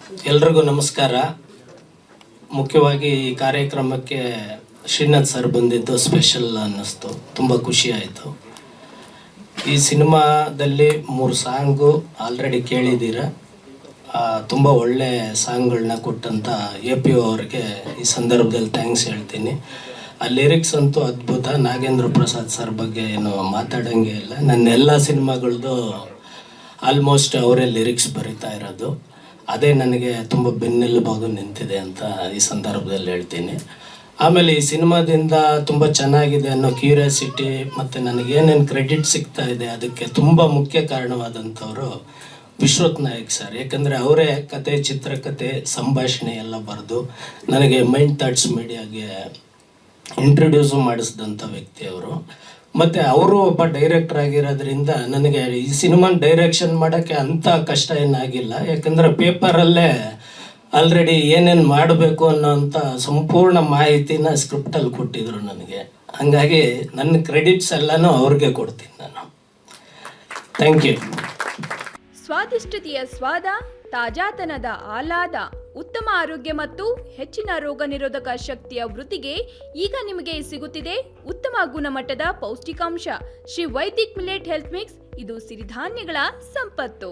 ಎಲ್ರಿಗೂ ನಮಸ್ಕಾರ. ಮುಖ್ಯವಾಗಿ ಈ ಕಾರ್ಯಕ್ರಮಕ್ಕೆ ಶ್ರೀನಾಥ್ ಸರ್ ಬಂದಿದ್ದು ಸ್ಪೆಷಲ್ ಅನ್ನಿಸ್ತು, ತುಂಬ ಖುಷಿ ಆಯಿತು. ಈ ಸಿನಿಮಾದಲ್ಲಿ 3 ಸಾಂಗು ಆಲ್ರೆಡಿ ಕೇಳಿದ್ದೀರ. ತುಂಬ ಒಳ್ಳೆ ಸಾಂಗ್ಗಳನ್ನ ಕೊಟ್ಟಂಥ APO ಅವ್ರಿಗೆ ಈ ಸಂದರ್ಭದಲ್ಲಿ ಥ್ಯಾಂಕ್ಸ್ ಹೇಳ್ತೀನಿ. ಆ ಲಿರಿಕ್ಸ್ ಅಂತೂ ಅದ್ಭುತ. ನಾಗೇಂದ್ರ ಪ್ರಸಾದ್ ಸರ್ ಬಗ್ಗೆ ಏನು ಮಾತಾಡೋಂಗೆ ಇಲ್ಲ. ನನ್ನ ಎಲ್ಲ ಸಿನಿಮಾಗಳದ್ದು ಆಲ್ಮೋಸ್ಟ್ ಅವರೇ ಲಿರಿಕ್ಸ್ ಬರಿತಾ ಇರೋದು. ಅದೇ ನನಗೆ ತುಂಬ ಬೆನ್ನೆಲುಬಾಗಿ ನಿಂತಿದೆ ಅಂತ ಈ ಸಂದರ್ಭದಲ್ಲಿ ಹೇಳ್ತೀನಿ. ಆಮೇಲೆ ಈ ಸಿನಿಮಾದಿಂದ ತುಂಬ ಚೆನ್ನಾಗಿದೆ ಅನ್ನೋ ಕ್ಯೂರಿಯಾಸಿಟಿ ಮತ್ತು ನನಗೇನೇನು ಕ್ರೆಡಿಟ್ ಸಿಗ್ತಾ ಇದೆ ಅದಕ್ಕೆ ತುಂಬ ಮುಖ್ಯ ಕಾರಣವಾದಂಥವರು ವಿಶ್ವತ್ ನಾಯಕ್ ಸರ್. ಯಾಕಂದರೆ ಅವರೇ ಕತೆ, ಚಿತ್ರಕಥೆ, ಸಂಭಾಷಣೆ ಎಲ್ಲ ಬರೆದು ನನಗೆ ಮೈಂಡ್ ಥಾಟ್ಸ್ ಮೀಡಿಯಾಗೆ ಇಂಟ್ರೊಡ್ಯೂಸು ಮಾಡಿಸಿದಂಥ ವ್ಯಕ್ತಿ ಅವರು. ಮತ್ತು ಅವರು ಒಬ್ಬ ಡೈರೆಕ್ಟರ್ ಆಗಿರೋದ್ರಿಂದ ನನಗೆ ಈ ಸಿನಿಮಾನ ಡೈರೆಕ್ಷನ್ ಮಾಡೋಕ್ಕೆ ಅಂಥ ಕಷ್ಟ ಏನಾಗಿಲ್ಲ. ಯಾಕಂದರೆ ಪೇಪರಲ್ಲೇ ಆಲ್ರೆಡಿ ಏನೇನು ಮಾಡಬೇಕು ಅನ್ನೋಂಥ ಸಂಪೂರ್ಣ ಮಾಹಿತಿನ ಸ್ಕ್ರಿಪ್ಟಲ್ಲಿ ಕೊಟ್ಟಿದ್ರು ನನಗೆ. ಹಾಗಾಗಿ ನನ್ನ ಕ್ರೆಡಿಟ್ಸ್ ಎಲ್ಲನೂ ಅವ್ರಿಗೆ ಕೊಡ್ತೀನಿ ನಾನು. Thank you. ಸ್ವಾದಿಷ್ಟತೆಯ ಸ್ವಾದ, ತಾಜಾತನದ ಆಹ್ಲಾದ, ಉತ್ತಮ ಆರೋಗ್ಯ ಮತ್ತು ಹೆಚ್ಚಿನ ರೋಗ ನಿರೋಧಕ ಶಕ್ತಿಯ ವೃದ್ಧಿಗೆ ಈಗ ನಿಮಗೆ ಸಿಗುತ್ತಿದೆ ಉತ್ತಮ ಗುಣಮಟ್ಟದ ಪೌಷ್ಟಿಕಾಂಶ. Shri Vaidik millet health mix, ಇದು ಸಿರಿಧಾನ್ಯಗಳ ಸಂಪತ್ತು.